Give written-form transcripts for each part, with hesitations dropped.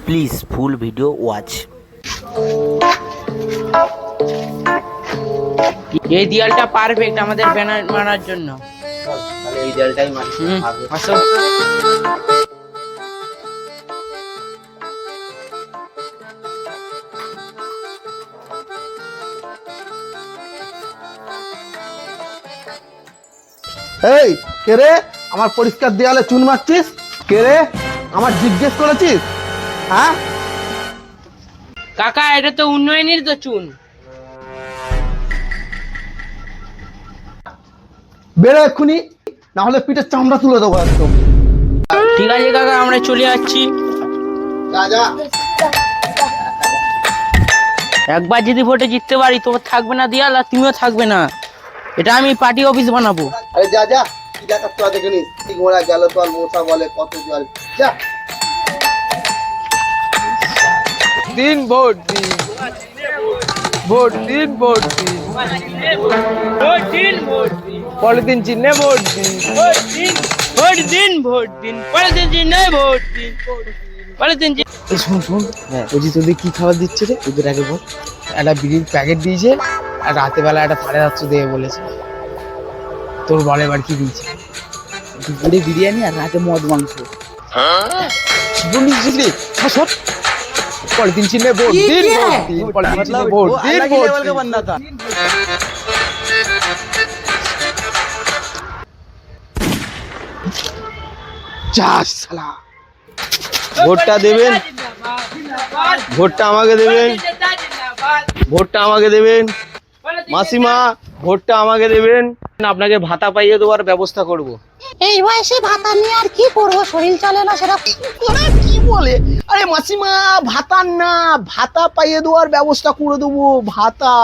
Please full video watch. এই দেয়ালটা perfect আমাদের ব্যানার মারার জন্য। তাহলে এই দেয়ালটাই মারি। আসো। এই কে রে, আমার পরিষ্কার দেয়ালে চুন মারছিস? কে রে, আমার জিজ্ঞেস করেছিস? হ্যাঁ কাকা, এটা তো উন্নয়নের তো চুন। বেরো এক্ষুনি, না হলে পিঠের চামড়া তুলে দেবো একদম। ঠিক আছে কাকা, আমরা চলে যাচ্ছি। যা যা। একবার যদি ভোটে জিততে পারি তোমার থাকবে না দেয়াল, আর তুমিও থাকবে না। এটা আমি পার্টি অফিস বানাবো। আরে যা যা, কি দেখার তো দেখে নিস। ঠিক মোড়া গেল তো আর মশা বলে কত জল। যা। দিন ভোট দিন, ভোট দিন, ভোট দিন, পলিথিন চিহ্নে ভোট দিন, ভোট দিন, ভোট দিন, পলিথিন চিহ্নে ভোট দিন, পলিথিন চিহ্নে। শোন শোন, বলছি তোদের কি খাবার দিচ্ছে রে? ওদের আগে বল। একটা বিড়ির প্যাকেট দিয়েছে, আর রাতে বেলা একটা 750 দেবে বলেছে। তোর বলে এবার কি দিয়েছে? দুপুরে বিরিয়ানি আর রাতে মদ মাংস। বলিস রে, সব পলিথিন চিহ্নে ভোট দিন, ভোট দিন, পলিথিন চিহ্নে ভোট দিন, ভোট দিন। চাস শালা। ভোটটা দেবেন, ভোটটা আমাকে দেবেন, ভোটটা আমাকে দেবেন। মাসিমা, ভোটটা আমাকে দেবেন। আপনাকে ভাতা পাইয়ে দেওয়ার ব্যবস্থা করব। এই বয়সে ভাতা নিয়ে আর কি করবো, শরীর চলে না সেটা। কি বলে? আরে মাসিমা, ভাতা না, ভাতা পাইয়ে দেওয়ার ব্যবস্থা করে দেবো। ভাতা।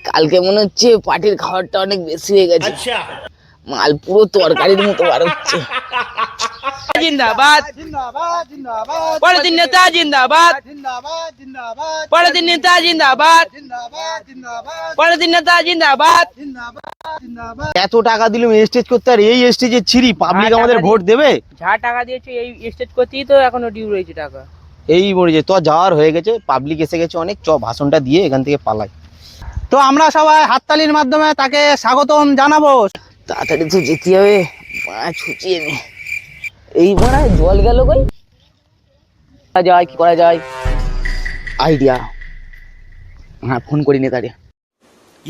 কালকে মনে হচ্ছে পার্টির খাবারটা অনেক বেশি হয়ে গেছে। মাল পুরো তরকারির মতো বার হচ্ছে। জিন্দাবাদ, পলিথিন নেতা জিন্দাবাদ, পলিথিন নেতা জিন্দাবাদ, পলিথিন নেতা জিন্দাবাদ। এত টাকা দিলাম স্টেজ করতে, আর এই স্টেজের ছিরি পাবলিক আমাদের ভোট দেবে? যা টাকা দিয়েছো এই স্টেজ করতেই তো এখনো ডিউ রয়েছে টাকা। এই মরে তো যাওয়ার হয়ে গেছে, পাবলিক এসে গেছে অনেক। চ ভাষণটা দিয়ে এখান থেকে পালাই। তো আমরা সবাই হাততালির মাধ্যমে তাকে স্বাগতম জানাবো। তাড়াতাড়ি তো যেতে হবে, ছুচিয়ে নে। এই মারায় জল গেল কই? যায় কি করা যায়? আইডিয়া। হ্যাঁ, ফোন করি নেতারে।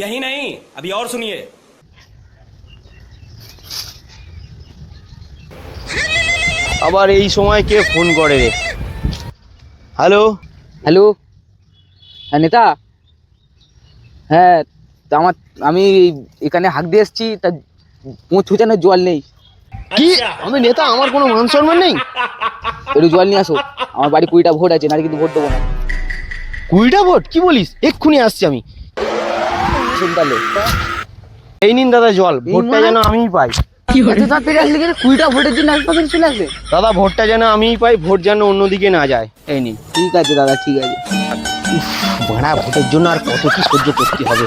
यही नहीं, अभी और सुनिए। আবার এই সময় কে ফোন করে রে? হ্যালো হ্যালো, হ্যাঁ নেতা। হ্যাঁ, তা আমি এখানে হাঁক দিয়ে এসছি, তা পৌঁছানোর জল নেই। কি? আমি নেতা, আমার কোনো মান সম্মান নেই? একটু জল নিয়ে আসো, আমার বাড়ি 20টা ভোট আছে, নাহলে কিন্তু ভোট দেবো না। 20টা ভোট? কি বলিস? এক্ষুনি আসছি আমি। শুনতালে এই নিন দাদা জল, ভোটটা যেন আমিই পাই। এত তাড়াতাড়ি আসলে কি 20টা ভোটের জন্য এত তাড়াতাড়ি চলে আসবে? দাদা ভোটটা যেন আমিই পাই, ভোট যেন অন্যদিকে না যায়। এই নিন। ঠিক আছে দাদা, ঠিক আছে। ভাড়া ভোটের জন্য আর কত কি সহ্য করতে হবে।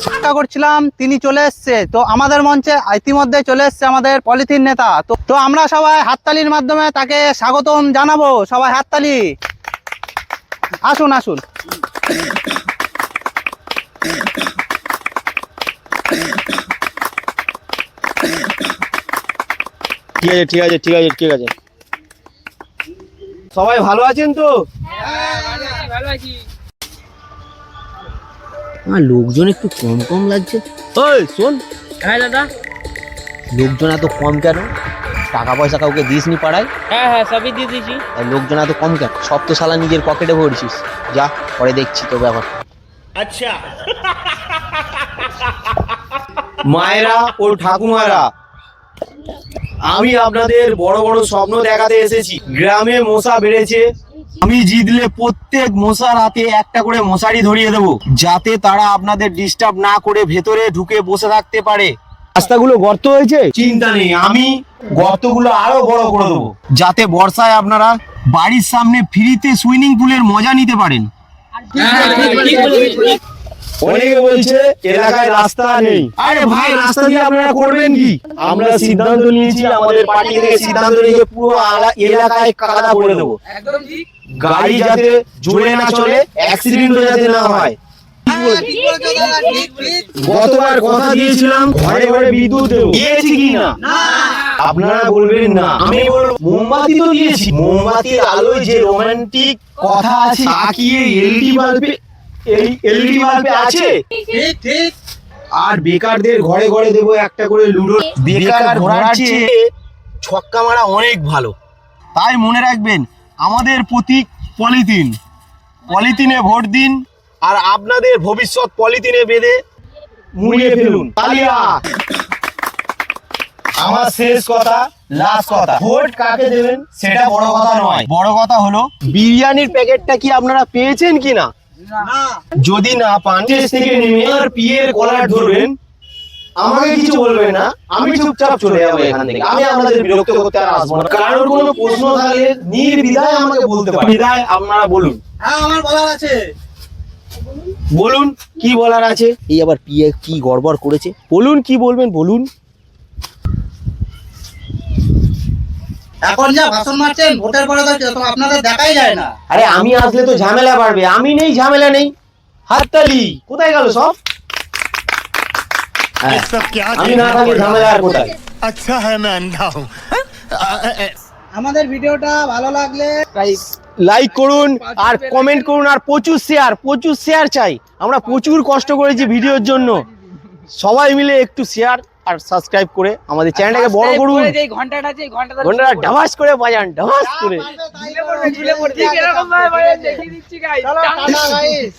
চেষ্টা করছিলাম, তিনি চলে এসছে। তো আমাদের মঞ্চে ইতিমধ্যে চলে এসছে আমাদের পলিথিন নেতা। তো আমরা সবাই হাততালির মাধ্যমে তাকে স্বাগতম জানাবো। সবাই হাততালি। আসুন আসুন। ঠিক আছে ঠিক আছে ঠিক আছে ঠিক আছে। সবাই ভালো আছেন তো? লোকজন একটু কম কম লাগছে। ওই শোন। হ্যাঁ দাদা। লোকজন এত কম কেন? টাকা পয়সা কাউকে দিসনি পাড়ায়? হ্যাঁ হ্যাঁ, সবই দিয়ে দিয়েছি। লোকজন এত কম কেন? সব তো শালা নিজের পকেটে ভরছিস। যা, পরে দেখছি তো ব্যাপার। अच्छा মায়েরা ও ঠাকুমারা, আমি আপনাদের বড় বড় স্বপ্ন দেখাতে এসেছি। গ্রামে মশা বেড়েছে, আমি জিতলে প্রত্যেক মশার হাতে একটা করে মশারি ধরিয়ে দেবো, যাতে তারা আপনাদের ডিস্টার্ব না করে ভেতরে ঢুকে বসে থাকতে পারে। রাস্তাগুলো গর্ত হয়েছে, চিন্তা নেই, আমি গর্তগুলো আরো বড় করে দেবো, যাতে বর্ষায় আপনারা বাড়ির সামনে ফ্রিতে সুইমিং পুলের মজা নিতে পারেন। অনেকে বলছে এলাকায় রাস্তা নেই। আরে ভাই, রাস্তা দিয়ে আপনারা করবেন কি? আমরা সিদ্ধান্ত নিয়েছি, আমাদের পার্টি থেকে সিদ্ধান্ত নিয়ে পুরো এলাকায় কাদা করে দেবো। গাড়ি যাতে জোরে না চলে, অ্যাক্সিডেন্ট যাতে না হয়। গতবার কথা দিয়েছিলাম ঘরে ঘরে বিদ্যুৎ দেবো, দিয়েছি কি না আপনারা বলবেন না, আমি বলবো মোমবাতি তো দিয়েছি। মোমবাতির আলোয় যে রোমান্টিক কথা আছে তাকিয়ে এলইডি বাল্বে আছে। আর বেকারদের ঘরে ঘরে দেবো একটা করে লুডো। বেকার ঘোরার চেয়ে ছক্কা মারা অনেক ভালো। তাই মনে রাখবেন, আমাদের প্রতীক পলিথিন। পলিথিনে ভোট দিন, আর আপনাদের ভবিষ্যৎ পলিথিনে বেঁধে মুড়িয়ে ফেলুন। তালিয়া। আমার শেষ কথা, লাস্ট কথা, ভোট কাকে দেবেন সেটা বড় কথা নয়, বড় কথা হলো বিরিয়ানির প্যাকেটটা কি আপনারা পেয়েছেন কিনা। যদি না পান, স্টেজ থেকে নেমে আর পিয়ের কলার ধরবেন, আমাকে কিছু বলবেন না, আমি চুপচাপ চলে যাবো এখান থেকে। আমি আপনাদের বিরক্ত করতে আর আসবো না। কারোর কোনো প্রশ্ন থাকলে নির্দ্বিধায় আমাকে বলতে পারেন। বিধায় আপনারা বলুন। হ্যাঁ, আমার বলার আছে। বলুন কি বলার আছে। এই আবার পিয়ে কি গড়বড় করেছে? বলুন কি বলবেন, বলুন। এখন যা ভাষণ মারছেন ভোটের পরে তো আপনাদের দেখাই যায় না। আরে আমি আসলে তো ঝামেলা বাড়বে, আমি নেই ঝামেলা নেই। হাততালি কোথায় গেল সব? আমি না থাকলে ঝামেলা আর কোথায়? अच्छा है मैं अंधा हूँ। আমাদের ভিডিওটা ভালো লাগলে লাইক করুন আর কমেন্ট করুন, আর প্রচুর শেয়ার চাই। আমরা প্রচুর কষ্ট করেছি ভিডিওর জন্য। সবাই মিলে একটু শেয়ার আর সাবস্ক্রাইব করে আমাদের চ্যানেলটাকে বড় করুন। ঘন্টাটা ঢাবাস করে বাজান, ঢাবাস করে। চলো টাটা গাইস।